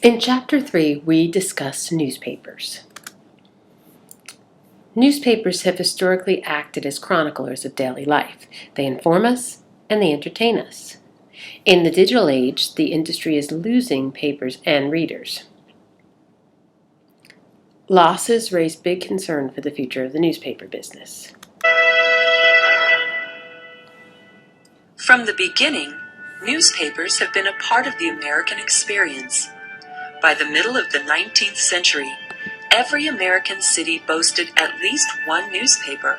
In Chapter 3, we discuss newspapers. Newspapers have historically acted as chroniclers of daily life. They inform us and they entertain us. In the digital age, the industry is losing papers and readers. Losses raise big concern for the future of the newspaper business. From the beginning, newspapers have been a part of the American experience. By the middle of the 19th century, every American city boasted at least one newspaper.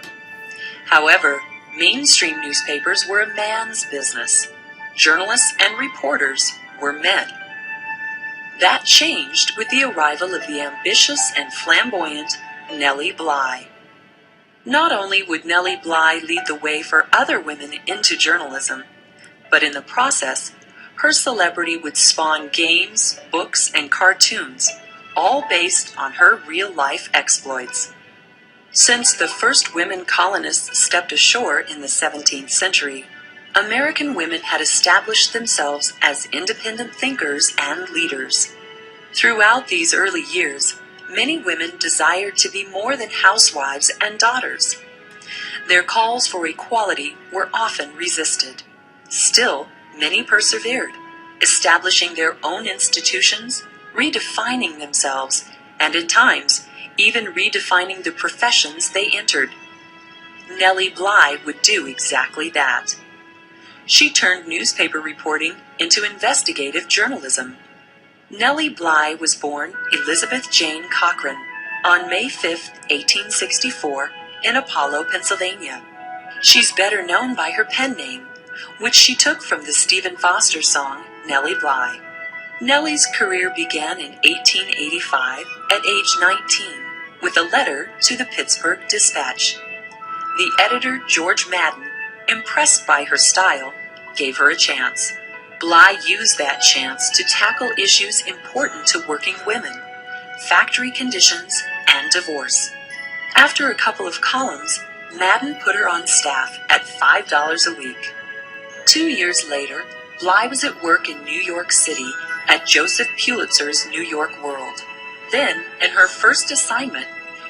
However, mainstream newspapers were a man's business. Journalists and reporters were men. That changed with the arrival of the ambitious and flamboyant Nellie Bly. Not only would Nellie Bly lead the way for other women into journalism, but in the process, her celebrity would spawn games, books, and cartoons, all based on her real-life exploits. Since the first women colonists stepped ashore in the 17th century, American women had established themselves as independent thinkers and leaders. Throughout these early years, many women desired to be more than housewives and daughters. Their calls for equality were often resisted. Still, many persevered, establishing their own institutions, redefining themselves, and at times, even redefining the professions they entered. Nellie Bly would do exactly that. She turned newspaper reporting into investigative journalism. Nellie Bly was born Elizabeth Jane Cochran on May 5, 1864, in Apollo, Pennsylvania. She's better known by her pen name, which she took from the Stephen Foster song, Nellie Bly. Nellie's career began in 1885 at age 19 with a letter to the Pittsburgh Dispatch. The editor, George Madden, impressed by her style, gave her a chance. Bly used that chance to tackle issues important to working women, factory conditions, and divorce. After a couple of columns, Madden put her on staff at $5 a week. 2 years later, Bly was at work in New York City at Joseph Pulitzer's New York World. Then, in her first assignment,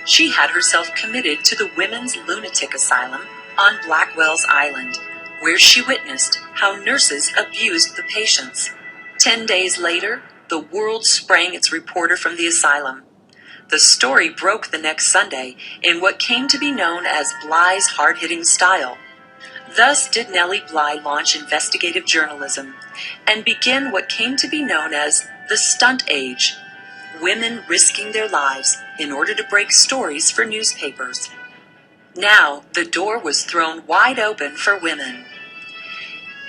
she had herself committed to the Women's Lunatic Asylum on Blackwell's Island, where she witnessed how nurses abused the patients. 10 days later, the World sprang its reporter from the asylum. The story broke the next Sunday in what came to be known as Bly's hard-hitting style. Thus did Nellie Bly launch investigative journalism and begin what came to be known as the stunt age, women risking their lives in order to break stories for newspapers. Now, the door was thrown wide open for women.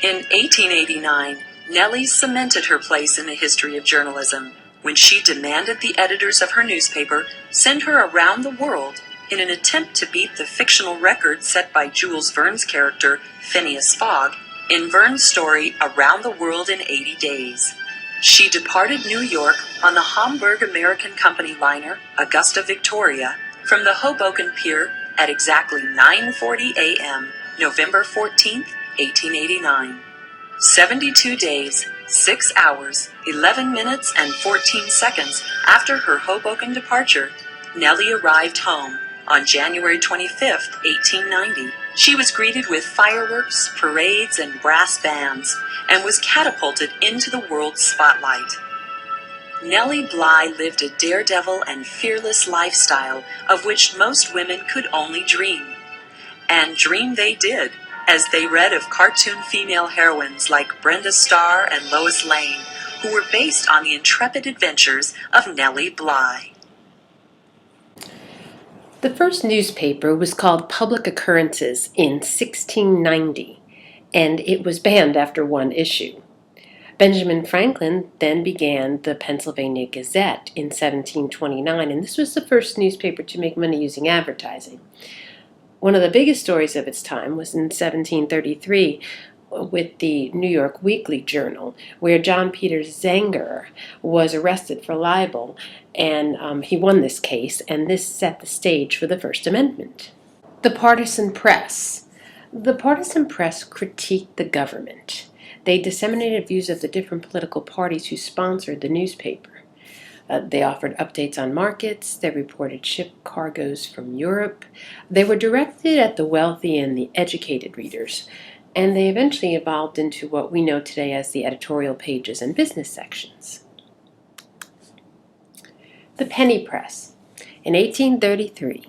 In 1889, Nellie cemented her place in the history of journalism when she demanded the editors of her newspaper send her around the world in an attempt to beat the fictional record set by Jules Verne's character, Phineas Fogg, in Verne's story Around the World in 80 Days. She departed New York on the Hamburg American Company liner Augusta Victoria from the Hoboken Pier at exactly 9:40 a.m., November 14, 1889. 72 days, 6 hours, 11 minutes, and 14 seconds after her Hoboken departure, Nellie arrived home on January 25, 1890. She was greeted with fireworks, parades, and brass bands, and was catapulted into the world's spotlight. Nellie Bly lived a daredevil and fearless lifestyle of which most women could only dream. And dream they did, as they read of cartoon female heroines like Brenda Starr and Lois Lane, who were based on the intrepid adventures of Nellie Bly. The first newspaper was called Public Occurrences in 1690, and it was banned after one issue. Benjamin Franklin then began the Pennsylvania Gazette in 1729, and this was the first newspaper to make money using advertising. One of the biggest stories of its time was in 1733 with the New York Weekly Journal, where John Peter Zenger was arrested for libel, and he won this case, and this set the stage for the First Amendment. The partisan press. The partisan press critiqued the government. They disseminated views of the different political parties who sponsored the newspaper. They offered updates on markets. They reported ship cargoes from Europe. They were directed at the wealthy and the educated readers, and they eventually evolved into what we know today as the editorial pages and business sections. The penny press. In 1833,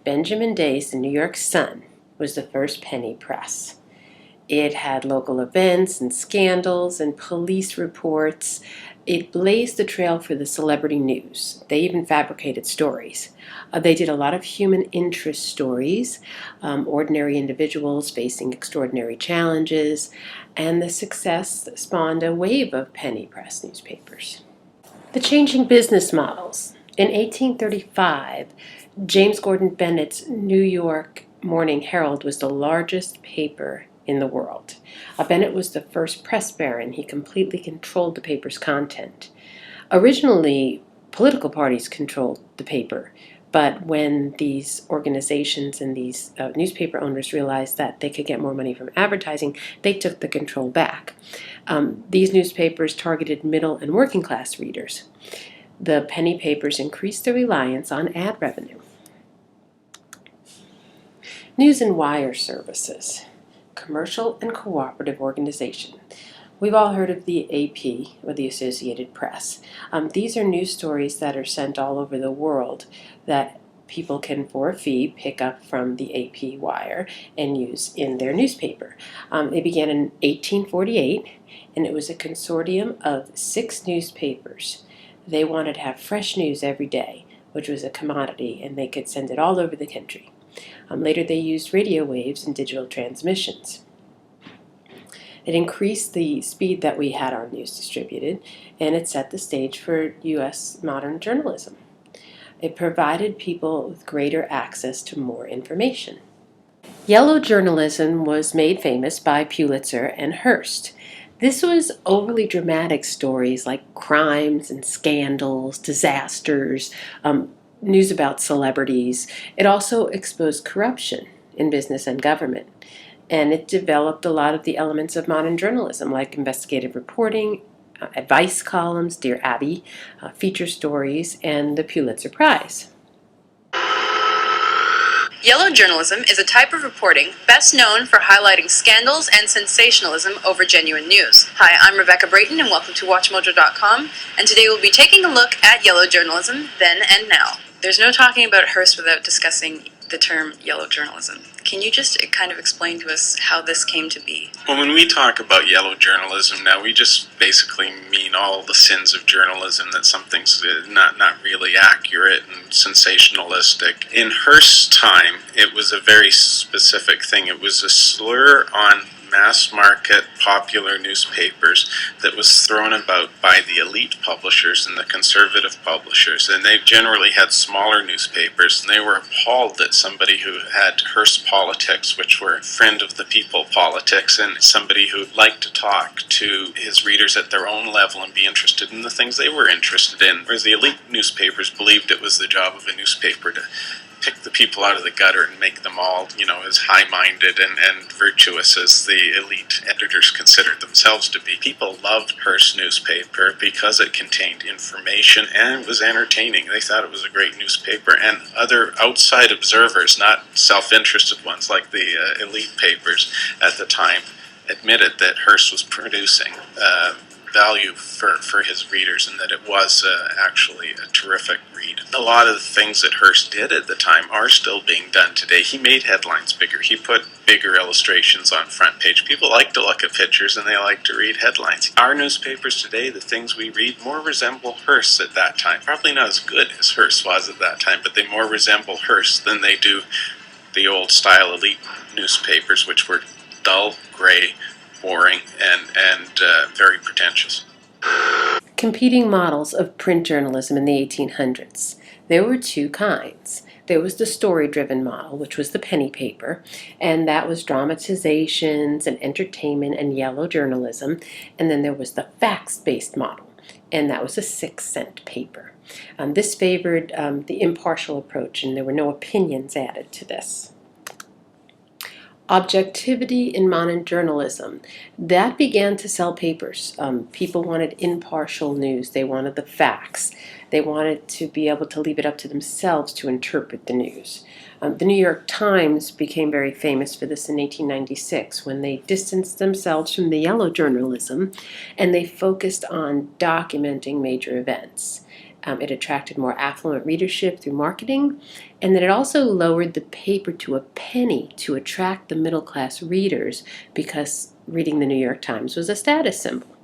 Benjamin Day's The New York Sun was the first penny press. It had local events and scandals and police reports. It blazed the trail for the celebrity news. They even fabricated stories. They did a lot of human interest stories, ordinary individuals facing extraordinary challenges, and the success spawned a wave of penny press newspapers. The changing business models. In 1835, James Gordon Bennett's New York Morning Herald was the largest paper in the world. Bennett was the first press baron. He completely controlled the paper's content. Originally, political parties controlled the paper, but when these organizations and these newspaper owners realized that they could get more money from advertising, they took the control back. These newspapers targeted middle and working class readers. The penny papers increased their reliance on ad revenue. News and wire services. Commercial and cooperative organization. We've all heard of the AP, or the Associated Press. These are news stories that are sent all over the world that people can, for a fee, pick up from the AP wire and use in their newspaper. It began in 1848, and it was a consortium of 6 newspapers. They wanted to have fresh news every day, which was a commodity, and they could send it all over the country. Later they used radio waves and digital transmissions. It increased the speed that we had our news distributed, and it set the stage for U.S. modern journalism. It provided people with greater access to more information. Yellow journalism was made famous by Pulitzer and Hearst. This was overly dramatic stories like crimes and scandals, disasters, news about celebrities. It also exposed corruption in business and government. And it developed a lot of the elements of modern journalism, like investigative reporting, advice columns, Dear Abby, feature stories, and the Pulitzer Prize. Yellow journalism is a type of reporting best known for highlighting scandals and sensationalism over genuine news. Hi, I'm Rebecca Brayton, and welcome to WatchMojo.com, and today we'll be taking a look at yellow journalism, then and now. There's no talking about Hearst without discussing the term yellow journalism. Can you just kind of explain to us how this came to be? Well, when we talk about yellow journalism now, we just basically mean all the sins of journalism, that something's not really accurate and sensationalistic. In Hearst's time, it was a very specific thing. It was a slur on mass market popular newspapers that was thrown about by the elite publishers and the conservative publishers, and they generally had smaller newspapers, and they were appalled that somebody who had Hearst politics, which were friend of the people politics, and somebody who liked to talk to his readers at their own level and be interested in the things they were interested in, whereas the elite newspapers believed it was the job of a newspaper to pick the people out of the gutter and make them all, as high-minded and virtuous as the elite editors considered themselves to be. People loved Hearst's newspaper because it contained information and was entertaining. They thought it was a great newspaper, and other outside observers, not self-interested ones like the elite papers at the time, admitted that Hearst was producing value for his readers, and that it was actually a terrific read. A lot of the things that Hearst did at the time are still being done today. He made headlines bigger. He put bigger illustrations on front page. People like to look at pictures and they like to read headlines. Our newspapers today, the things we read, more resemble Hearst at that time. Probably not as good as Hearst was at that time, but they more resemble Hearst than they do the old style elite newspapers, which were dull, gray, boring, and very pretentious. Competing models of print journalism in the 1800s. There were 2 kinds. There was the story-driven model, which was the penny paper, and that was dramatizations and entertainment and yellow journalism. And then there was the facts-based model, and that was a 6-cent paper. This favored the impartial approach, and there were no opinions added to this. Objectivity in modern journalism. That began to sell papers. People wanted impartial news. They wanted the facts. They wanted to be able to leave it up to themselves to interpret the news. The New York Times became very famous for this in 1896 when they distanced themselves from the yellow journalism and they focused on documenting major events. It attracted more affluent readership through marketing, and then it also lowered the paper to a penny to attract the middle-class readers because reading the New York Times was a status symbol.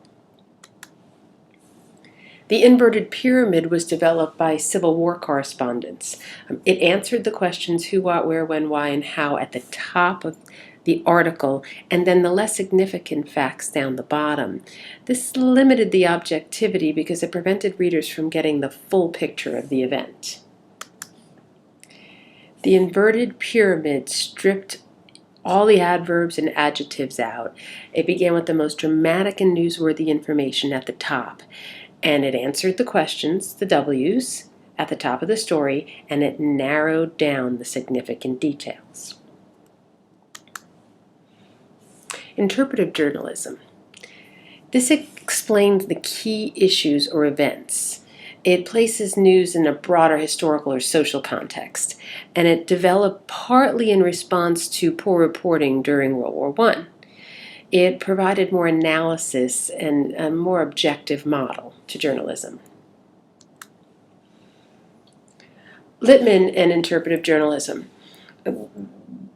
The inverted pyramid was developed by Civil War correspondents. It answered the questions who, what, where, when, why, and how at the top of the article, and then the less significant facts down the bottom. This limited the objectivity because it prevented readers from getting the full picture of the event. The inverted pyramid stripped all the adverbs and adjectives out. It began with the most dramatic and newsworthy information at the top, and it answered the questions, the W's, at the top of the story, and it narrowed down the significant details. Interpretive journalism. This explains the key issues or events. It places news in a broader historical or social context, and it developed partly in response to poor reporting during World War I. It provided more analysis and a more objective model to journalism. Littman and interpretive journalism.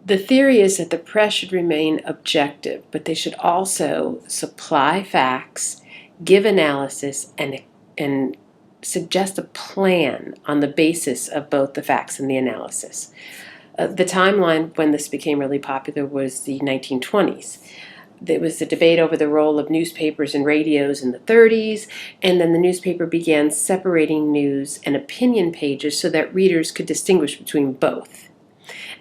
The theory is that the press should remain objective, but they should also supply facts, give analysis, and suggest a plan on the basis of both the facts and the analysis. The timeline when this became really popular was the 1920s. There was a debate over the role of newspapers and radios in the 30s, and then the newspaper began separating news and opinion pages so that readers could distinguish between both.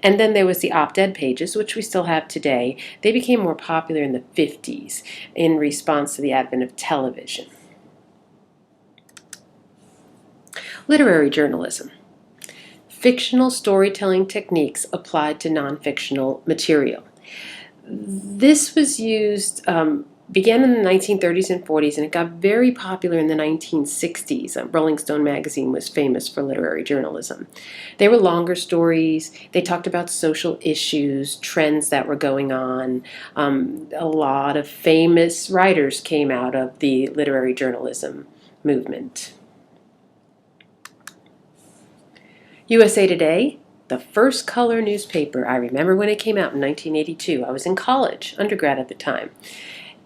And then there was the op-ed pages, which we still have today. They became more popular in the 50s in response to the advent of television. Literary journalism. Fictional storytelling techniques applied to non-fictional material. This was used, began in the 1930s and 40s, and it got very popular in the 1960s. Rolling Stone magazine was famous for literary journalism. They were longer stories. They talked about social issues, trends that were going on. A lot of famous writers came out of the literary journalism movement. USA Today, the first color newspaper. I remember when it came out in 1982. I was in college, undergrad at the time.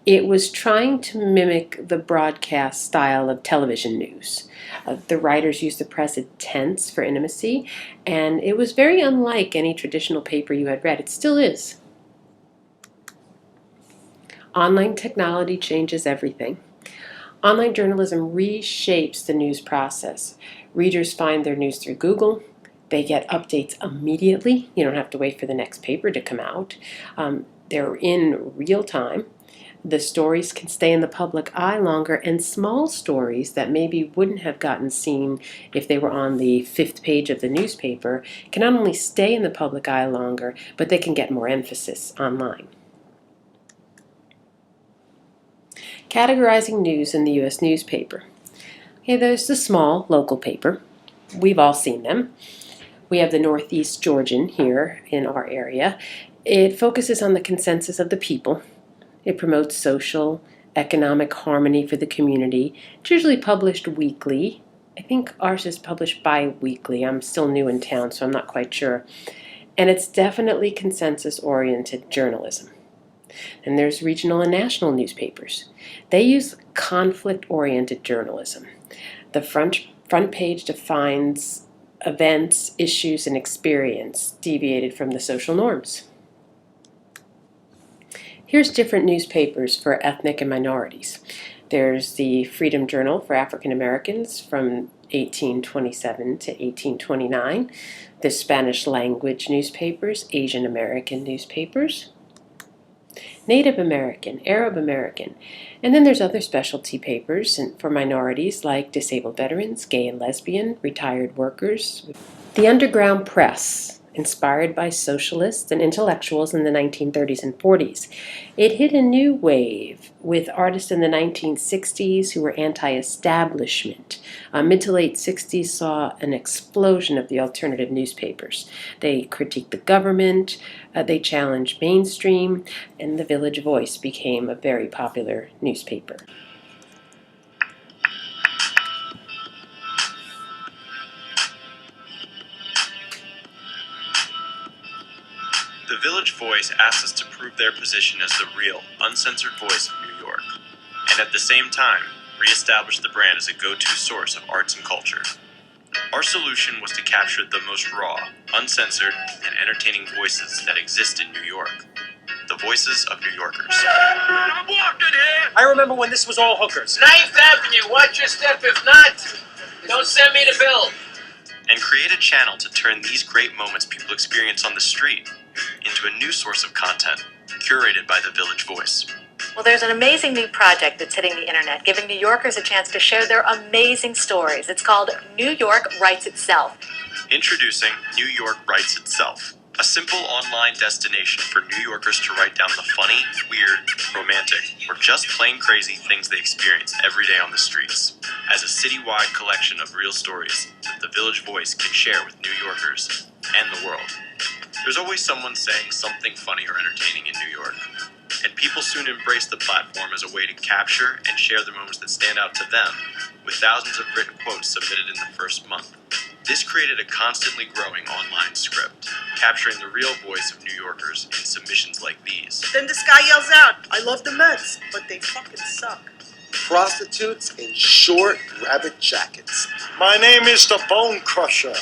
It was trying to mimic the broadcast style of television news. The writers used the present tense for intimacy, and it was very unlike any traditional paper you had read. It still is. Online technology changes everything. Online journalism reshapes the news process. Readers find their news through Google. They get updates immediately. You don't have to wait for the next paper to come out. They're in real time. The stories can stay in the public eye longer, and small stories that maybe wouldn't have gotten seen if they were on the 5th page of the newspaper can not only stay in the public eye longer, but they can get more emphasis online. Categorizing news in the U.S. newspaper. Okay, there's the small local paper. We've all seen them. We have the Northeast Georgian here in our area. It focuses on the consensus of the people. It promotes social, economic harmony for the community. It's usually published weekly. I think ours is published bi-weekly. I'm still new in town, so I'm not quite sure. And it's definitely consensus-oriented journalism. And there's regional and national newspapers. They use conflict-oriented journalism. The front page defines events, issues, and experience deviated from the social norms. Here's different newspapers for ethnic and minorities. There's the Freedom Journal for African Americans from 1827 to 1829. The Spanish language newspapers, Asian American newspapers, Native American, Arab American, and then there's other specialty papers for minorities like disabled veterans, gay and lesbian, retired workers. The underground press inspired by socialists and intellectuals in the 1930s and 40s. It hit a new wave with artists in the 1960s who were anti-establishment. Mid to late 60s saw an explosion of the alternative newspapers. They critiqued the government, they challenged mainstream, and the Village Voice became a very popular newspaper. The Village Voice asks us to prove their position as the real, uncensored voice of New York, and at the same time, re-establish the brand as a go-to source of arts and culture. Our solution was to capture the most raw, uncensored, and entertaining voices that exist in New York. The voices of New Yorkers. I'm walking here! I remember when this was all hookers. 9th Avenue, watch your step. If not, don't send me the bill. And create a channel to turn these great moments people experience on the street into a new source of content, curated by the Village Voice. Well, there's an amazing new project that's hitting the internet, giving New Yorkers a chance to share their amazing stories. It's called New York Writes Itself. Introducing New York Writes Itself, a simple online destination for New Yorkers to write down the funny, weird, romantic, or just plain crazy things they experience every day on the streets, as a citywide collection of real stories that the Village Voice can share with New Yorkers and the world. There's always someone saying something funny or entertaining in New York, and people soon embraced the platform as a way to capture and share the moments that stand out to them, with thousands of written quotes submitted in the first month. This created a constantly growing online script, capturing the real voice of New Yorkers in submissions like these. Then this guy yells out, I love the Mets, but they fucking suck. Prostitutes in short rabbit jackets. My name is the Bone Crusher.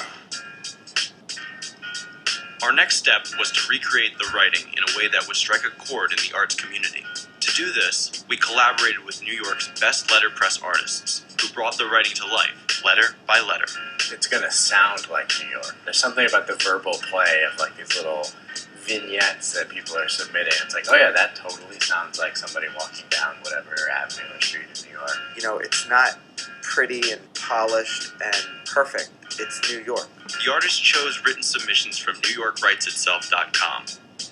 Our next step was to recreate the writing in a way that would strike a chord in the arts community. To do this, we collaborated with New York's best letterpress artists, who brought the writing to life, letter by letter. It's gonna sound like New York. There's something about the verbal play of like these little vignettes that people are submitting. It's like, oh yeah, that totally sounds like somebody walking down whatever avenue or street in New York. You know, it's not pretty and polished and perfect. It's New York. The artists chose written submissions from NewYorkWritesItself.com,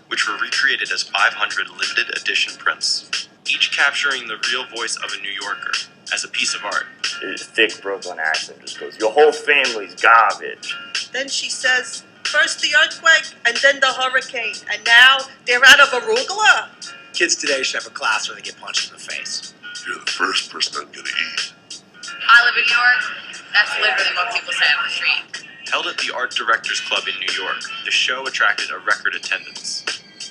which were recreated as 500 limited edition prints, each capturing the real voice of a New Yorker as a piece of art. His thick Brooklyn accent just goes, your whole family's garbage. Then she says, first the earthquake and then the hurricane, and now they're out of arugula. Kids today should have a class where they get punched in the face. You're the first person I'm gonna eat. I live in New York. That's literally what people say on the street. Held at the Art Directors Club in New York, the show attracted a record attendance.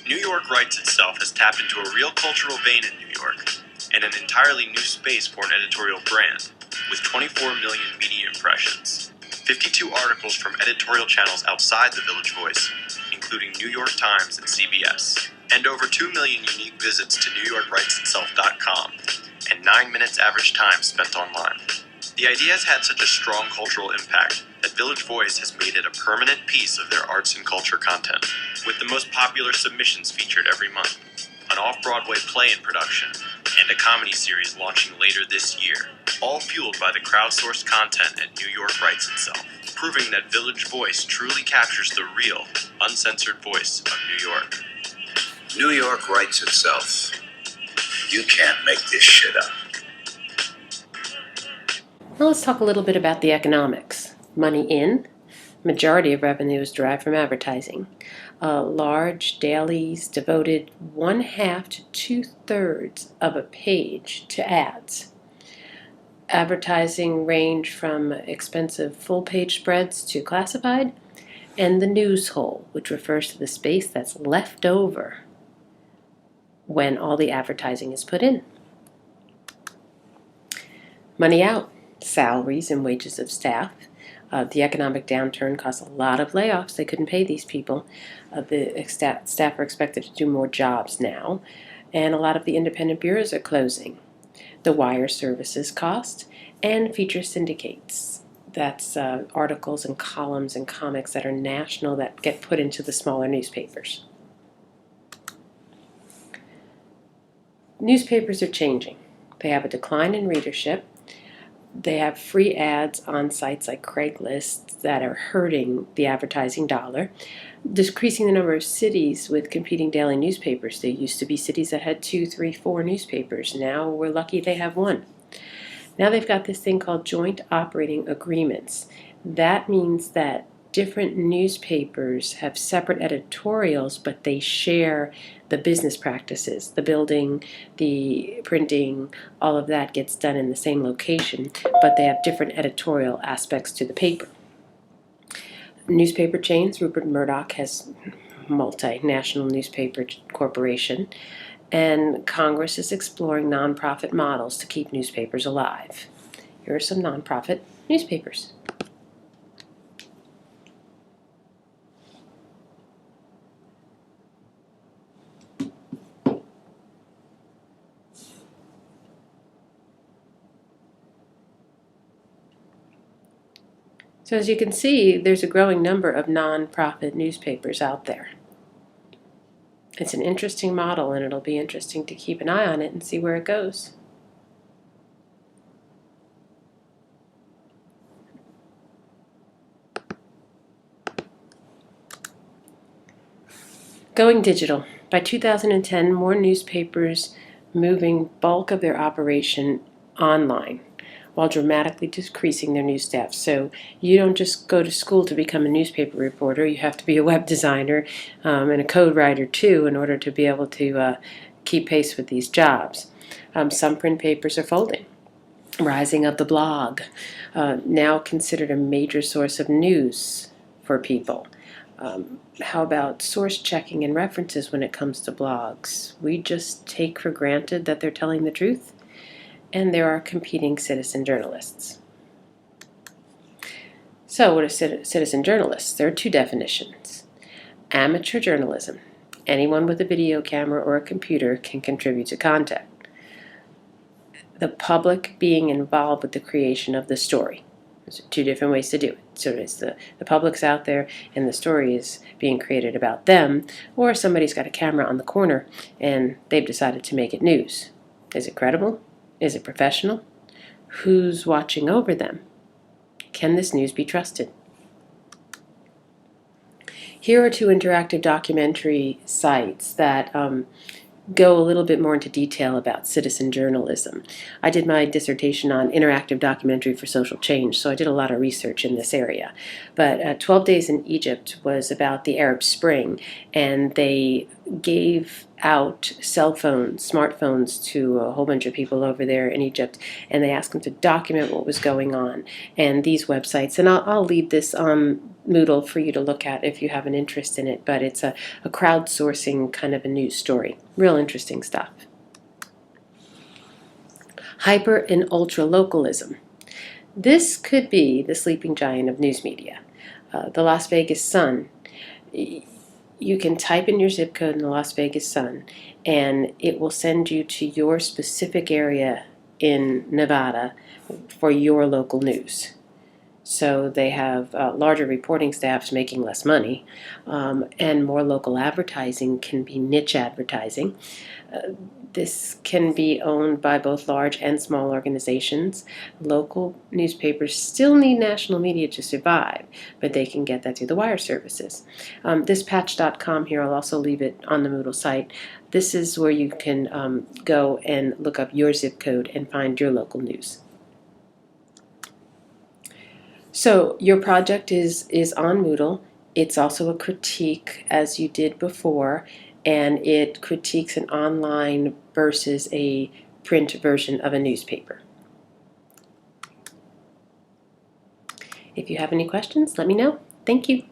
New York Writes Itself has tapped into a real cultural vein in New York, and an entirely new space for an editorial brand, with 24 million media impressions, 52 articles from editorial channels outside the Village Voice, including New York Times and CBS, and over 2 million unique visits to NewYorkWritesItself.com, and 9 minutes average time spent online. The idea has had such a strong cultural impact that Village Voice has made it a permanent piece of their arts and culture content, with the most popular submissions featured every month, an off-Broadway play in production, and a comedy series launching later this year, all fueled by the crowdsourced content at New York Writes Itself, proving that Village Voice truly captures the real, uncensored voice of New York. New York Writes Itself. You can't make this shit up. Now let's talk a little bit about the economics. Money in, majority of revenue is derived from advertising. Large dailies devoted 1/2 to 2/3 of a page to ads. Advertising range from expensive full-page spreads to classified, and the news hole, which refers to the space that's left over when all the advertising is put in. Money out. Salaries and wages of staff. The economic downturn caused a lot of layoffs. They couldn't pay these people. The staff are expected to do more jobs now, and a lot of the independent bureaus are closing. The wire services cost, and feature syndicates. That's articles and columns and comics that are national that get put into the smaller newspapers. Newspapers are changing. They have a decline in readership. They have free ads on sites like Craigslist that are hurting the advertising dollar, decreasing the number of cities with competing daily newspapers. There used to be cities that had 2, 3, 4 newspapers. Now we're lucky they have one. Now they've got this thing called joint operating agreements. That means that different newspapers have separate editorials, but they share the business practices. The building, the printing, all of that gets done in the same location, but they have different editorial aspects to the paper. Newspaper chains, Rupert Murdoch has multinational newspaper corporation, and Congress is exploring nonprofit models to keep newspapers alive. Here are some nonprofit newspapers. So as you can see, there's a growing number of nonprofit newspapers out there. It's an interesting model, and it'll be interesting to keep an eye on it and see where it goes. Going digital. By 2010, more newspapers moving bulk of their operation online, while dramatically decreasing their news staff. So you don't just go to school to become a newspaper reporter. You have to be a web designer and a code writer too in order to be able to keep pace with these jobs. Some print papers are folding. Rising of the blog, now considered a major source of news for people. How about source checking and references when it comes to blogs? We just take for granted that they're telling the truth. And there are competing citizen journalists. So what are citizen journalists? There are two definitions. Amateur journalism. Anyone with a video camera or a computer can contribute to content. The public being involved with the creation of the story. There's two different ways to do it. So it's the public's out there and the story is being created about them, or somebody's got a camera on the corner and they've decided to make it news. Is it credible? Is it professional? Who's watching over them? Can this news be trusted? Here are two interactive documentary sites that go a little bit more into detail about citizen journalism. I did my dissertation on interactive documentary for social change, so I did a lot of research in this area. But 12 Days in Egypt was about the Arab Spring, and they gave out cell phones, smartphones, to a whole bunch of people over there in Egypt, and they asked them to document what was going on. And these websites, and I'll leave this on Moodle for you to look at if you have an interest in it, but it's a crowdsourcing kind of a news story. Real interesting stuff. Hyper and ultra localism. This could be the sleeping giant of news media. The Las Vegas Sun. You can type in your zip code in the Las Vegas Sun, and it will send you to your specific area in Nevada for your local news. So they have larger reporting staffs making less money, and more local advertising can be niche advertising. This can be owned by both large and small organizations. Local newspapers still need national media to survive, but they can get that through the wire services. This patch.com here, I'll also leave it on the Moodle site. This is where you can go and look up your zip code and find your local news. So your project is on Moodle. It's also a critique, as you did before, and it critiques an online versus a print version of a newspaper. If you have any questions, let me know. Thank you.